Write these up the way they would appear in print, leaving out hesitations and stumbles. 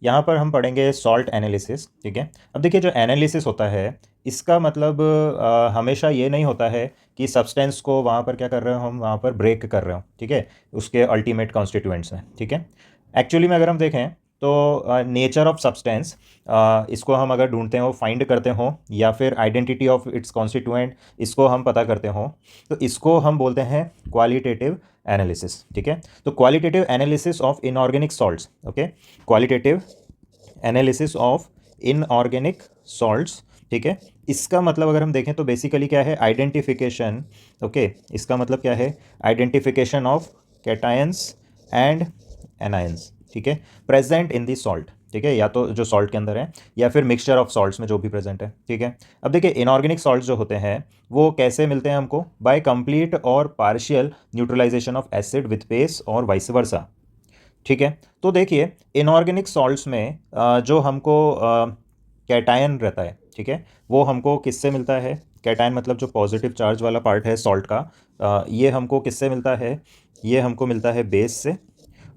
यहाँ पर हम पढ़ेंगे सॉल्ट एनालिसिस। ठीक है, अब देखिए जो एनालिसिस होता है इसका मतलब हमेशा ये नहीं होता है कि सब्सटेंस को वहाँ पर क्या कर रहे हो, हम वहाँ पर ब्रेक कर रहे हो, ठीक है, उसके अल्टीमेट कॉन्स्टिट्यूएंट्स में। ठीक है, एक्चुअली में अगर हम देखें तो नेचर ऑफ सब्सटेंस, इसको हम अगर ढूंढते हो, फाइंड करते हो, या फिर आइडेंटिटी ऑफ इट्स कॉन्स्टिट्यूएंट इसको हम पता करते हो, तो इसको हम बोलते हैं क्वालिटेटिव एनालिसिस। ठीक है, तो qualitative analysis of inorganic salts. Okay, qualitative analysis of inorganic salts. ठीक है, इसका मतलब अगर हम देखें तो बेसिकली क्या है, आइडेंटिफिकेशन। ओके, इसका मतलब क्या है, identification of cations and anions. ठीक है, प्रेजेंट इन दी सॉल्ट। ठीक है, या तो जो सॉल्ट के अंदर है या फिर मिक्सचर ऑफ सॉल्ट्स में जो भी प्रेजेंट है। ठीक है, अब देखिए इनऑर्गेनिक सॉल्ट्स जो होते हैं वो कैसे मिलते हैं हमको, बाय कंप्लीट और partial neutralization of acid with base और वाइस वर्सा। ठीक है, तो देखिए इनऑर्गेनिक सॉल्ट्स में जो हमको कैटायन रहता है, ठीक है, वो हमको किससे मिलता है, कैटायन मतलब जो पॉजिटिव चार्ज वाला पार्ट है सॉल्ट का, ये हमको किससे मिलता है, ये हमको मिलता है बेस से।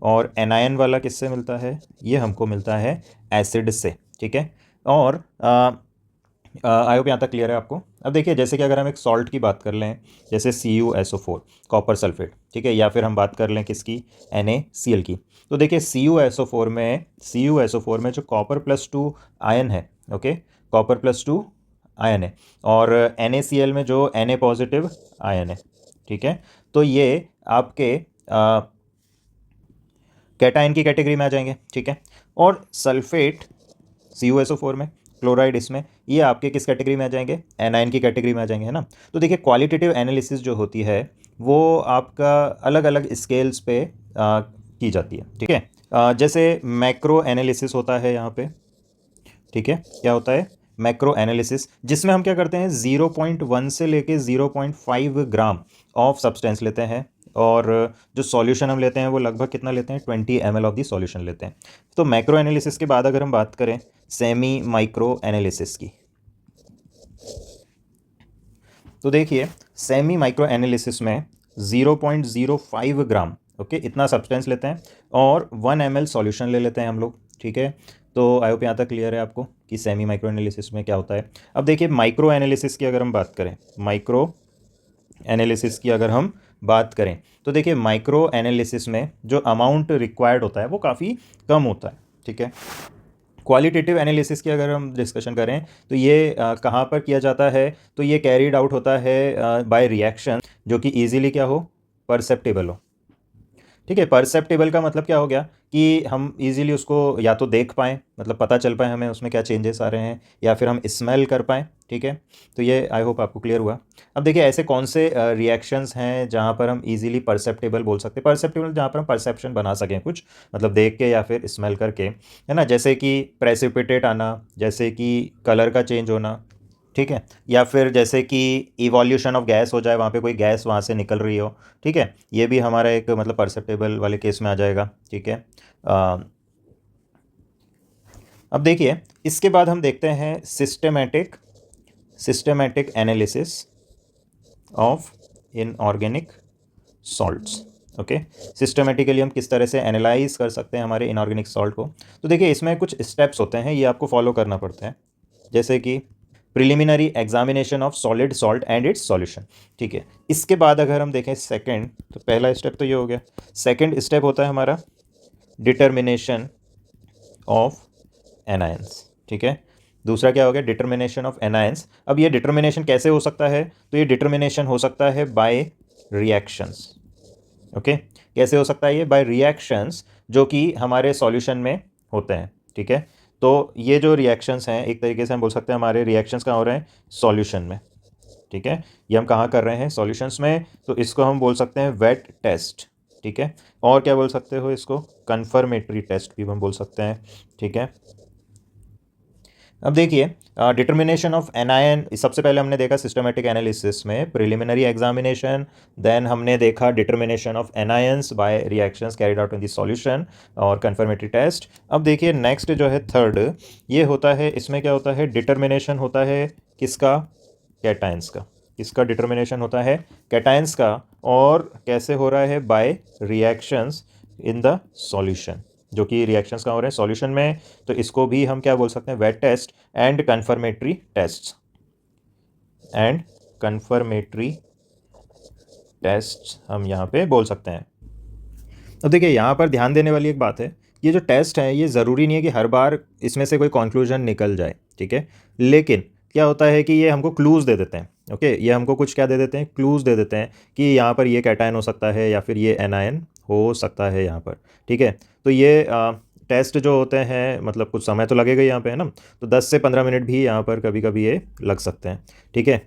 और एनायन वाला किससे मिलता है, ये हमको मिलता है एसिड से। ठीक है, और आई होप यहाँ तक क्लियर है आपको। अब देखिए जैसे कि अगर हम एक सॉल्ट की बात कर लें, जैसे CuSO4 कॉपर सल्फेट, ठीक है, या फिर हम बात कर लें किसकी, NaCl की, तो देखिए CuSO4 में जो कॉपर+2 आयन है, ओके, कॉपर+2 आयन है, और NaCl में जो Na पॉजिटिव आयन है। ठीक है, तो ये आपके कैटायन की कैटेगरी में आ जाएंगे। ठीक है, और सल्फेट CuSO4 में, क्लोराइड इसमें, ये आपके किस कैटेगरी में आ जाएंगे, एनायन की कैटेगरी में आ जाएंगे, है ना। तो देखिए क्वालिटेटिव एनालिसिस जो होती है वो आपका अलग अलग स्केल्स पे की जाती है। ठीक है, जैसे मैक्रो एनालिसिस होता है यहाँ पे। ठीक है, क्या होता है, मैक्रो एनालिसिस, जिसमें हम क्या करते हैं 0.1 से लेके 0.5 ग्राम ऑफ सब्सटेंस लेते हैं, और जो सॉल्यूशन हम लेते हैं वो लगभग कितना लेते हैं, 20 ml ऑफ दी सॉल्यूशन लेते हैं। तो मैक्रो एनालिसिस के बाद अगर हम बात करें सेमी माइक्रो एनालिसिस की, तो देखिए सेमी माइक्रो एनालिसिस में 0.05 ग्राम, ओके, इतना सब्सटेंस लेते हैं और 1 ml सॉल्यूशन ले लेते हैं हम लोग। ठीक है, तो आई होप यहाँ तक क्लियर है आपको कि सेमी माइक्रो एनालिसिस में क्या होता है। अब देखिए माइक्रो एनालिसिस की अगर हम बात करें, माइक्रो एनालिसिस की अगर हम बात करें, तो देखिए माइक्रो एनालिसिस में जो अमाउंट रिक्वायर्ड होता है वो काफ़ी कम होता है। ठीक है, क्वालिटेटिव एनालिसिस की अगर हम डिस्कशन करें तो ये कहाँ पर किया जाता है, तो ये कैरीड आउट होता है बाय रिएक्शन जो कि इजीली क्या हो, परसेप्टेबल हो। ठीक है, परसेप्टेबल का मतलब क्या हो गया कि हम इजीली उसको या तो देख पाएँ, मतलब पता चल पाए हमें उसमें क्या चेंजेस आ रहे हैं, या फिर हम स्मेल कर पाएँ। ठीक है, तो ये आई होप आपको क्लियर हुआ। अब देखिए ऐसे कौन से रिएक्शंस हैं जहाँ पर हम इजीली परसेप्टेबल बोल सकते हैं, परसेप्टेबल जहाँ पर हम परसेप्शन बना सकें कुछ, मतलब देख के या फिर स्मेल करके, है ना, जैसे कि प्रेसिपिटेट आना, जैसे कि कलर का चेंज होना। ठीक है, या फिर जैसे कि इवोल्यूशन ऑफ गैस हो जाए, वहाँ पे कोई गैस वहाँ से निकल रही हो। ठीक है, ये भी हमारा एक मतलब परसेप्टेबल वाले केस में आ जाएगा। ठीक है, अब देखिए इसके बाद हम देखते हैं systematic analysis of inorganic salts. Okay, systematically हम किस तरह से एनालाइज कर सकते हैं हमारे इनऑर्गेनिक सॉल्ट को। तो देखिए इसमें कुछ स्टेप्स होते हैं, ये आपको फॉलो करना पड़ता है, जैसे कि preliminary examination of solid salt and it's solution. ठीक है, इसके बाद अगर हम देखें सेकंड, तो पहला स्टेप तो ये हो गया। सेकंड स्टेप होता है हमारा डिटर्मिनेशन ऑफ एनायंस। ठीक है, दूसरा क्या हो गया, डिटर्मिनेशन ऑफ एनायंस। अब ये डिटर्मिनेशन कैसे हो सकता है, तो ये डिटर्मिनेशन हो सकता है बाय रिएक्शंस। ओके, कैसे हो सकता है ये, बाय रिएक्शंस जो कि हमारे सॉल्यूशन में होते हैं। ठीक है, तो ये जो रिएक्शंस हैं एक तरीके से हम बोल सकते हैं हमारे रिएक्शंस कहाँ हो रहे हैं, सॉल्यूशन में। ठीक है, ये हम कहाँ कर रहे हैं, सॉल्यूशंस में, तो इसको हम बोल सकते हैं वेट टेस्ट। ठीक है, और क्या बोल सकते हो इसको, कन्फर्मेटरी टेस्ट भी हम बोल सकते हैं। ठीक है, अब देखिए डिटर्मिनेशन ऑफ एनायन, सबसे पहले हमने देखा सिस्टमेटिक एनालिसिस में प्रिलिमिनरी एग्जामिनेशन, देन हमने देखा determination of anions by reactions carried out in the solution और कंफर्मेटरी टेस्ट। अब देखिए नेक्स्ट जो है थर्ड, ये होता है, इसमें क्या होता है, डिटर्मिनेशन होता है किसका, कैटायंस का। किसका डिटर्मिनेशन होता है, कैटायंस का, और कैसे हो रहा है, by reactions in the solution. जो कि रिएक्शंस कहाँ हो रहे हैं सॉल्यूशन में, तो इसको भी हम क्या बोल सकते हैं, wet test and confirmatory test, and confirmatory test हम यहाँ पे बोल सकते हैं। अब देखिए यहाँ पर ध्यान देने वाली एक बात है, ये जो टेस्ट है ये ज़रूरी नहीं है कि हर बार इसमें से कोई कंक्लूजन निकल जाए, ठीक है, लेकिन क्या होता है कि ये हमको क्लूज़ दे देते हैं। ओके, ये हमको कुछ क्या दे देते हैं, क्लूज़ दे देते हैं कि यहाँ पर ये कैटायन हो सकता है या फिर ये एनायन हो सकता है यहाँ पर, ठीक है। तो ये टेस्ट जो होते हैं मतलब कुछ समय तो लगेगा यहाँ पे, है ना, तो 10 से 15 मिनट भी यहाँ पर कभी कभी ये लग सकते हैं, ठीक है।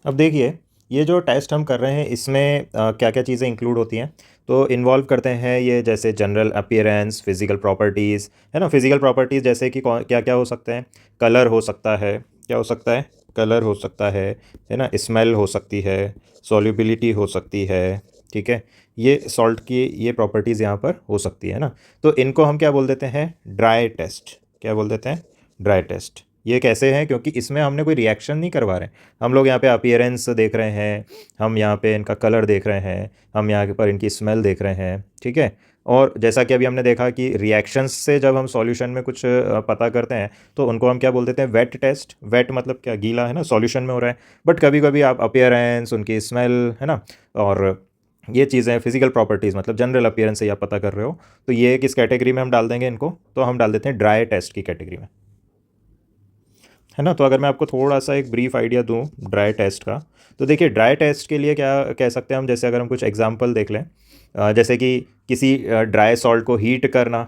अब देखिए ये जो टेस्ट हम कर रहे हैं इसमें क्या क्या चीज़ें इंक्लूड होती हैं, तो इन्वॉल्व करते हैं ये जैसे जनरल अपीयरेंस, फिजिकल प्रॉपर्टीज़, है ना, फिजिकल प्रॉपर्टीज़ जैसे कि क्या क्या हो सकते हैं, कलर हो सकता है, क्या हो सकता है, कलर हो सकता है ना, स्मेल हो सकती है, सॉल्युबिलिटी हो सकती है, ठीक है, ये सॉल्ट की ये प्रॉपर्टीज़ यहाँ पर हो सकती है ना। तो इनको हम क्या बोल देते हैं, ड्राई टेस्ट, क्या बोल देते हैं, ड्राई टेस्ट। ये कैसे हैं, क्योंकि इसमें हमने कोई रिएक्शन नहीं करवा रहे हैं, हम लोग यहाँ पे अपीयरेंस देख रहे हैं, हम यहाँ पे इनका कलर देख रहे हैं, हम यहाँ पर इनकी स्मेल देख रहे हैं, ठीक है। और जैसा कि अभी हमने देखा कि रिएक्शंस से जब हम सॉल्यूशन में कुछ पता करते हैं तो उनको हम क्या बोल देते हैं, वेट टेस्ट। वेट मतलब क्या, गीला, है ना, सॉल्यूशन में हो रहा है, बट कभी कभी आप अपीयरेंस, उनकी स्मेल, है ना, और ये चीज़ें फिजिकल प्रॉपर्टीज़ मतलब जनरल अपीयरेंस से आप पता कर रहे हो, तो ये किस कैटेगरी में हम डाल देंगे इनको, तो हम डाल देते हैं ड्राई टेस्ट की कैटेगरी में, है ना। तो अगर मैं आपको थोड़ा सा एक ब्रीफ आइडिया दूं ड्राई टेस्ट का, तो देखिए ड्राई टेस्ट के लिए क्या कह सकते हैं हम, जैसे अगर हम कुछ एग्जांपल देख लें, जैसे कि किसी ड्राई सॉल्ट को हीट करना,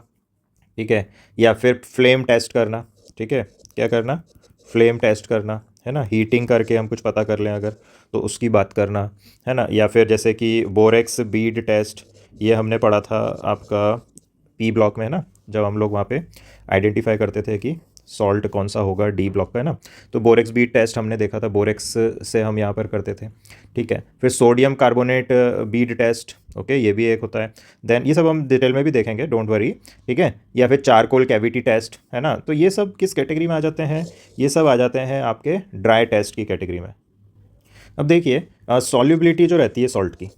ठीक है, या फिर फ्लेम टेस्ट करना, ठीक है, क्या करना, फ्लेम टेस्ट करना, है ना, हीटिंग करके हम कुछ पता कर लें अगर, तो उसकी बात करना, है ना, या फिर जैसे कि बोरेक्स बीड टेस्ट, ये हमने पढ़ा था आपका पी ब्लॉक में, है ना, जब हम लोग वहाँ पे आइडेंटिफाई करते थे कि सॉल्ट कौन सा होगा डी ब्लॉक का, है ना, तो बोरेक्स बीट टेस्ट हमने देखा था, बोरेक्स से हम यहाँ पर करते थे, ठीक है। फिर sodium carbonate bead test, okay, ये भी एक होता है। देन ये सब हम डिटेल में भी देखेंगे, डोंट वरी, ठीक है। या फिर चारकोल कैविटी टेस्ट, है ना, तो ये सब किस कैटेगरी में आ जाते हैं, ये सब आ जाते हैं आपके ड्राई टेस्ट की कैटेगरी में। अब देखिए सॉल्युबिलिटी जो रहती है सॉल्ट की,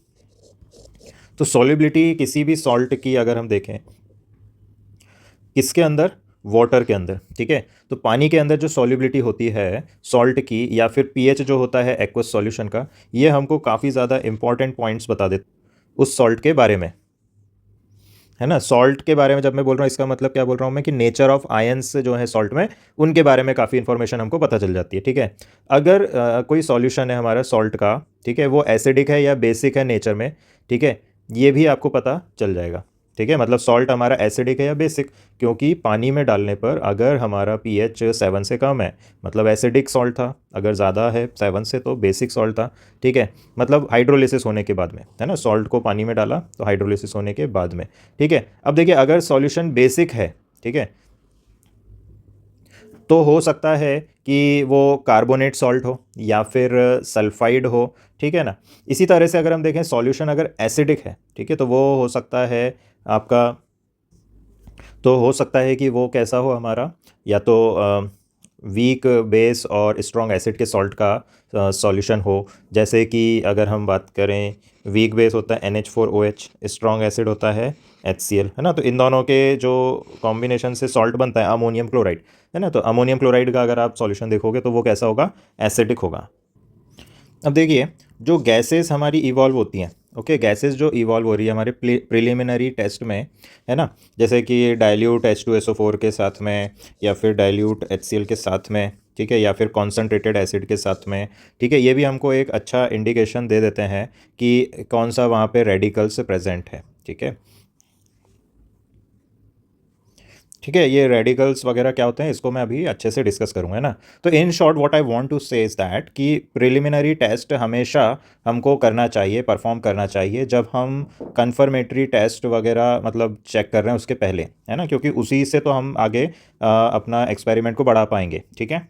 तो सॉल्युबिलिटी किसी भी सॉल्ट की अगर हम देखें, किसके अंदर, वाटर के अंदर, ठीक है, तो पानी के अंदर जो सॉल्युबिलिटी होती है सॉल्ट की, या फिर पीएच जो होता है एक्वस सॉल्यूशन का, ये हमको काफ़ी ज़्यादा इंपॉर्टेंट पॉइंट्स बता देते उस सॉल्ट के बारे में, है ना। सॉल्ट के बारे में जब मैं बोल रहा हूँ इसका मतलब क्या बोल रहा हूँ मैं, कि नेचर ऑफ आयंस जो है सॉल्ट में, उनके बारे में काफ़ी इन्फॉर्मेशन हमको पता चल जाती है, ठीक है। अगर कोई सॉल्यूशन है हमारा सॉल्ट का, ठीक है, वो एसिडिक है या बेसिक है नेचर में, ठीक है, ये भी आपको पता चल जाएगा, ठीक है। मतलब सॉल्ट हमारा एसिडिक है या बेसिक, क्योंकि पानी में डालने पर अगर हमारा पीएच 7 से कम है मतलब एसिडिक सॉल्ट था, अगर ज़्यादा है 7 से तो बेसिक सॉल्ट था, ठीक है। मतलब हाइड्रोलिसिस होने के बाद में, है ना, सॉल्ट को पानी में डाला तो हाइड्रोलिसिस होने के बाद में, ठीक है। अब देखिए अगर सॉल्यूशन बेसिक है, ठीक है, तो हो सकता है कि वो कार्बोनेट सॉल्ट हो या फिर सल्फाइड हो, ठीक है ना। इसी तरह से अगर हम देखें सॉल्यूशन अगर एसिडिक है, ठीक है, तो वो हो सकता है आपका, तो हो सकता है कि वो कैसा हो हमारा, या तो वीक बेस और स्ट्रॉन्ग एसिड के सॉल्ट का सॉल्यूशन हो। जैसे कि अगर हम बात करें, वीक बेस होता है NH4OH, स्ट्रॉन्ग एसिड होता है HCl, है ना, तो इन दोनों के जो कॉम्बिनेशन से सॉल्ट बनता है अमोनियम क्लोराइड, है ना, तो अमोनियम क्लोराइड का अगर आप सॉल्यूशन देखोगे तो वो कैसा होगा, एसिडिक होगा। अब देखिए जो गैसेस हमारी इवॉल्व होती हैं, ओके, गैसेस जो इवॉल्व हो रही है हमारे प्रिलिमिनरी टेस्ट में, है ना, जैसे कि डाइल्यूट H2SO4 के साथ में, या फिर डाइल्यूट HCl के साथ में, ठीक है, या फिर कॉन्सनट्रेटेड एसिड के साथ में, ठीक है, ये भी हमको एक अच्छा इंडिकेशन दे देते हैं कि कौन सा वहाँ पे रेडिकल्स प्रेजेंट है, ठीक है, ठीक है। ये रेडिकल्स वगैरह क्या होते हैं इसको मैं अभी अच्छे से डिस्कस करूँगा, है ना। तो in short what I want to say is that कि प्रिलिमिनरी टेस्ट हमेशा हमको करना चाहिए, परफॉर्म करना चाहिए जब हम कन्फर्मेटरी टेस्ट वगैरह मतलब चेक कर रहे हैं उसके पहले, है ना, क्योंकि उसी से तो हम आगे अपना एक्सपेरिमेंट को बढ़ा पाएंगे, ठीक है।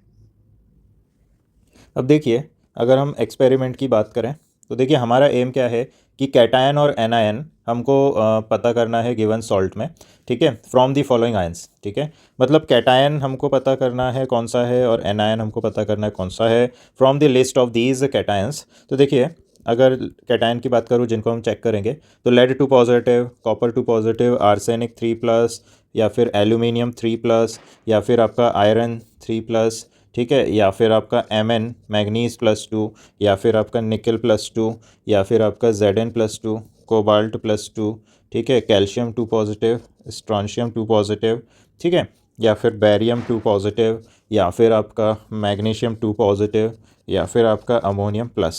अब देखिए अगर हम एक्सपेरिमेंट की बात करें तो देखिए हमारा एम क्या है कि कैटायन और एनायन हमको पता करना है गिवन सॉल्ट में, ठीक है, फ्रॉम दी फॉलोइंग आयंस, ठीक है, मतलब कैटायन हमको पता करना है कौन सा है और एनायन हमको पता करना है कौन सा है from the list of these cations. तो देखिए अगर कैटायन की बात करूँ जिनको हम चेक करेंगे, तो lead 2 positive, copper 2 positive, arsenic 3+, या फिर एल्यूमिनियम 3+, या फिर आपका आयरन 3+, ठीक है, या फिर आपका Mn मैग्नीज +2, या फिर आपका निकल +2, या फिर आपका Zn+2, कोबाल्ट +2, ठीक है, कैल्शियम 2 पॉजिटिव, स्ट्रॉन्शियम 2 पॉजिटिव, ठीक है, या फिर बैरियम 2 पॉजिटिव, या फिर आपका मैग्नीशियम 2 पॉजिटिव, या फिर आपका अमोनियम प्लस।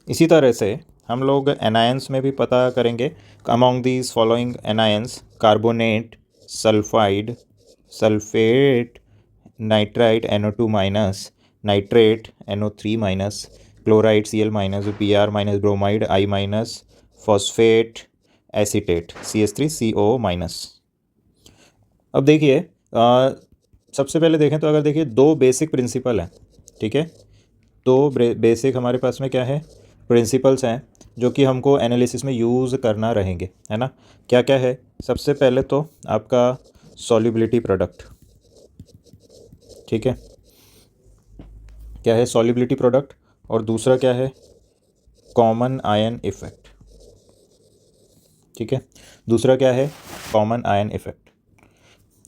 इसी तरह से हम लोग एनायंस में भी पता करेंगे। Among these following anions carbonate, sulphide, sulphate, nitrite NO2-, nitrate NO3-, chloride Cl-, Br-, bromide I-, phosphate, acetate CH3CO-। अब देखिए सबसे पहले देखें तो अगर देखिए दो बेसिक प्रिंसिपल हैं, ठीक है, दो बेसिक हमारे पास में क्या है, प्रिंसिपल्स हैं जो कि हमको एनालिसिस में यूज़ करना रहेंगे, है ना। क्या क्या है? सबसे पहले तो आपका सॉल्युबिलिटी प्रोडक्ट, ठीक है, क्या है सॉल्युबिलिटी प्रोडक्ट, और दूसरा क्या है कॉमन आयन इफेक्ट, ठीक है, दूसरा क्या है कॉमन आयन इफेक्ट।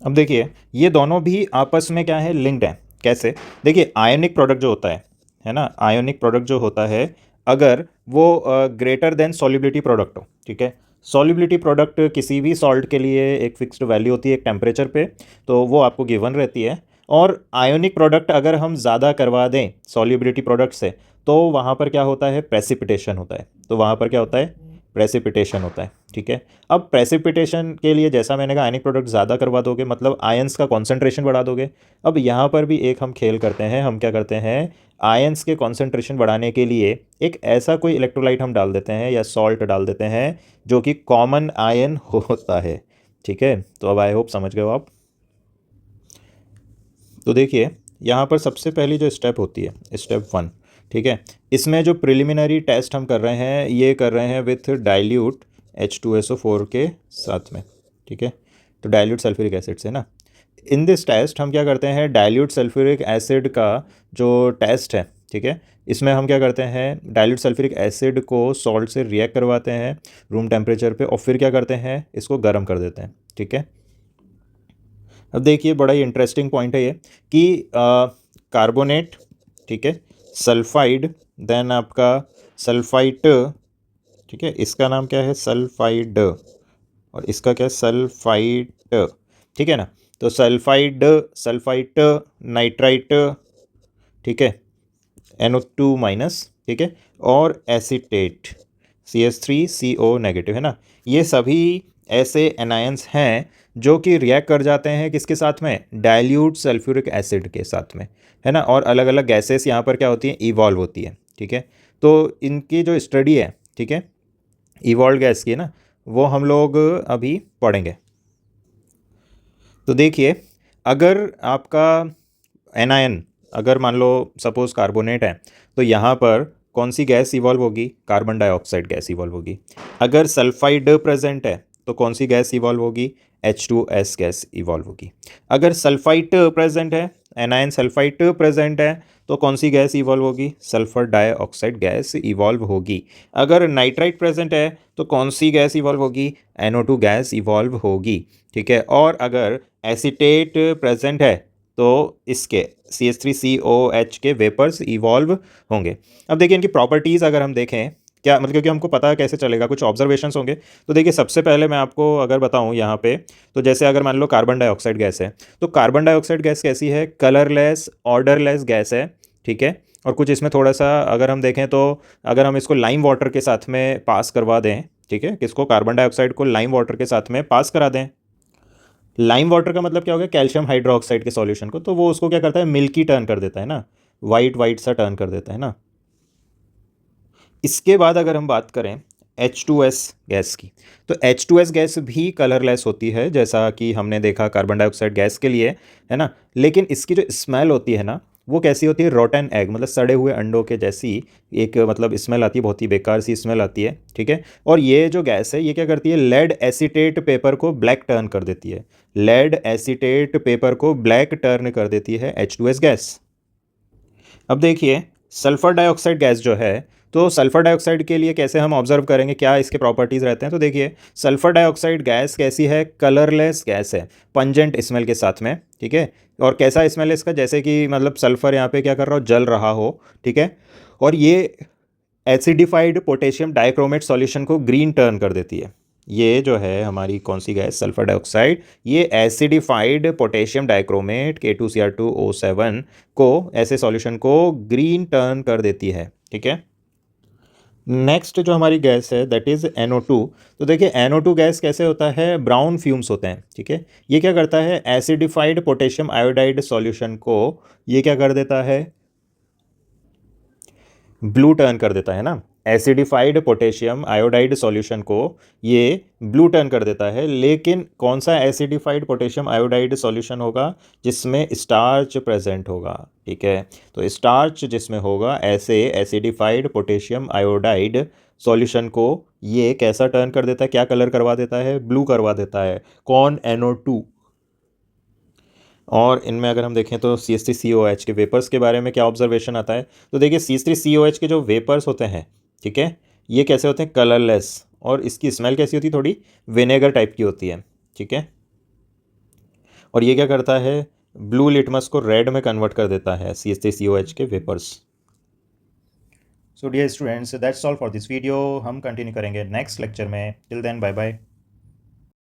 अब देखिए ये दोनों भी आपस में क्या है लिंक्ड है। कैसे? देखिए आयोनिक प्रोडक्ट जो होता है ना, आयोनिक प्रोडक्ट जो होता है अगर वो ग्रेटर देन सॉल्युबिलिटी प्रोडक्ट हो, ठीक है, सॉल्युबिलिटी प्रोडक्ट किसी भी सॉल्ट के लिए एक फिक्स्ड वैल्यू होती है एक टेम्परेचर पे, तो वो आपको गिवन रहती है। और आयोनिक प्रोडक्ट अगर हम ज़्यादा करवा दें सॉल्युबिलिटी प्रोडक्ट से, तो वहाँ पर क्या होता है प्रेसिपिटेशन होता है, तो वहाँ पर क्या होता है प्रेसिपिटेशन होता है, ठीक है। अब प्रेसिपिटेशन के लिए जैसा मैंने कहा आयनिक प्रोडक्ट ज़्यादा करवा दोगे मतलब आयंस का कॉन्सेंट्रेशन बढ़ा दोगे। अब यहाँ पर भी एक हम खेल करते हैं, हम क्या करते हैं आयंस के कॉन्सेंट्रेशन बढ़ाने के लिए एक ऐसा कोई इलेक्ट्रोलाइट हम डाल देते हैं या सॉल्ट डाल देते हैं जो कि कॉमन आयन होता है, ठीक है। तो अब आई होप समझ गए हो आप। तो देखिए यहाँ पर सबसे पहली जो स्टेप होती है स्टेप 1, ठीक है, इसमें जो प्रिलिमिनरी टेस्ट हम कर रहे हैं ये कर रहे हैं विथ डाइल्यूट H2SO4 के साथ में, ठीक है, तो डाइल्यूट सल्फ्यूरिक एसिड से ना। इन दिस टेस्ट हम क्या करते हैं डाइल्यूट सल्फ्यूरिक एसिड का जो टेस्ट है, ठीक है, इसमें हम क्या करते हैं डाइल्यूट सल्फ्यूरिक एसिड को सॉल्ट से रिएक्ट करवाते हैं रूम टेम्परेचर पे और फिर क्या करते हैं इसको गर्म कर देते हैं, ठीक है। अब देखिए बड़ा ही इंटरेस्टिंग पॉइंट है ये कि कार्बोनेट, ठीक है, सल्फाइड, देन आपका सल्फाइट, ठीक है, इसका नाम क्या है सल्फाइड और इसका क्या है सल्फाइट, ठीक है ना। तो सल्फाइड, सल्फाइट, नाइट्राइट, ठीक है, NO2-, ठीक है, और एसीटेट CH3CO- है ना। ये सभी ऐसे एनायंस हैं जो कि रिएक्ट कर जाते हैं किसके साथ में डाइल्यूट सल्फ्यूरिक एसिड के साथ में, है ना। और अलग अलग गैसेस यहाँ पर क्या होती हैं इवॉल्व होती है, ठीक है। तो इनकी जो स्टडी है, ठीक है, इवॉल्व गैस की ना, वो हम लोग अभी पढ़ेंगे। तो देखिए अगर आपका एनायन अगर मान लो सपोज कार्बोनेट है तो यहाँ पर कौन सी गैस इवॉल्व होगी कार्बन डाइऑक्साइड गैस इवॉल्व होगी। अगर सल्फाइड प्रेजेंट है तो कौन सी गैस इवॉल्व होगी H2S गैस इवॉल्व होगी। अगर सल्फाइड प्रेजेंट है एनायन सल्फाइड प्रेजेंट है तो कौन सी गैस इवॉल्व होगी सल्फर डाइऑक्साइड गैस इवॉल्व होगी। अगर नाइट्राइट प्रेजेंट है तो कौन सी गैस इवॉल्व होगी NO2 गैस इवॉल्व होगी, ठीक है। और अगर एसीटेट प्रेजेंट है तो इसके CH3COH के वेपर्स इवॉल्व होंगे। अब देखिए इनकी प्रॉपर्टीज़ अगर हम देखें क्या मतलब क्योंकि हमको पता कैसे चलेगा कुछ ऑब्जर्वेशंस होंगे। तो देखिए सबसे पहले मैं आपको अगर बताऊं यहाँ पे तो जैसे अगर मान लो कार्बन डाइऑक्साइड गैस है तो कार्बन डाइऑक्साइड गैस कैसी है कलरलेस ऑर्डरलेस गैस है, ठीक है। और कुछ इसमें थोड़ा सा अगर हम देखें तो अगर हम इसको लाइम वाटर के साथ में पास करवा दें, ठीक है, किसको कार्बन डाइऑक्साइड को लाइम वाटर के साथ में पास करा दें। लाइम वाटर का मतलब क्या हो गया कैल्शियम हाइड्रोक्साइड के सॉल्यूशन को, तो वो उसको क्या करता है मिल्की टर्न कर देता है ना, वाइट वाइट सा टर्न कर देता है ना। इसके बाद अगर हम बात करें H2S गैस की तो H2S गैस भी कलरलेस होती है जैसा कि हमने देखा कार्बन डाइऑक्साइड गैस के लिए, है ना। लेकिन इसकी जो स्मेल होती है ना वो कैसी होती है रोटन एग मतलब सड़े हुए अंडों के जैसी एक मतलब स्मेल आती है, बहुत ही बेकार सी स्मेल आती है, ठीक है। और ये जो गैस है ये क्या करती है लेड एसीटेट पेपर को ब्लैक टर्न कर देती है, लेड एसीटेट पेपर को ब्लैक टर्न कर देती है H2S गैस। अब देखिए सल्फर डाइऑक्साइड गैस जो है तो सल्फ़र डाइऑक्साइड के लिए कैसे हम ऑब्जर्व करेंगे, क्या इसके प्रॉपर्टीज़ रहते हैं? तो देखिए, सल्फ़र डाइऑक्साइड गैस कैसी है? कलरलेस गैस है, पंजेंट स्मेल के साथ में, ठीक है। और कैसा स्मेल है इसका? जैसे कि मतलब सल्फ़र यहाँ पे क्या कर रहा हो, जल रहा हो, ठीक है। और ये एसिडिफाइड पोटेशियम डाइक्रोमेट सॉल्यूशन को ग्रीन टर्न कर देती है। ये जो है हमारी कौन सी गैस, सल्फर डाइऑक्साइड, ये एसिडिफाइड पोटेशियम डाइक्रोमेट K2Cr2O7 को, ऐसे सॉल्यूशन को ग्रीन टर्न कर देती है, ठीक है। नेक्स्ट जो हमारी गैस है दैट इज़ NO2। तो देखिए NO2 गैस कैसे होता है, ब्राउन फ्यूम्स होते हैं, ठीक है। ये क्या करता है, एसिडिफाइड पोटेशियम आयोडाइड सॉल्यूशन को ये क्या कर देता है, ब्लू टर्न कर देता है ना। एसिडिफाइड पोटेशियम आयोडाइड सॉल्यूशन को ये ब्लू टर्न कर देता है। लेकिन कौन सा एसिडिफाइड पोटेशियम आयोडाइड सॉल्यूशन होगा, जिसमें स्टार्च प्रेजेंट होगा, ठीक है। तो स्टार्च जिसमें होगा, ऐसे एसिडिफाइड पोटेशियम आयोडाइड सॉल्यूशन को ये कैसा टर्न कर देता है, क्या कलर करवा देता है, ब्लू करवा देता है। कौन, NO2। और इनमें अगर हम देखें तो CH3COH के वेपर्स के बारे में क्या ऑब्जर्वेशन आता है? तो देखिए CH3COH के जो वेपर्स होते हैं, ठीक है, ये कैसे होते हैं, कलरलेस। और इसकी स्मेल कैसी होती है, थोड़ी विनेगर टाइप की होती है, ठीक है। और ये क्या करता है, ब्लू लिटमस को रेड में कन्वर्ट कर देता है, CH3COH के vapours. So dear students, that's all for this video. हम कंटिन्यू करेंगे नेक्स्ट लेक्चर में। Till then bye bye.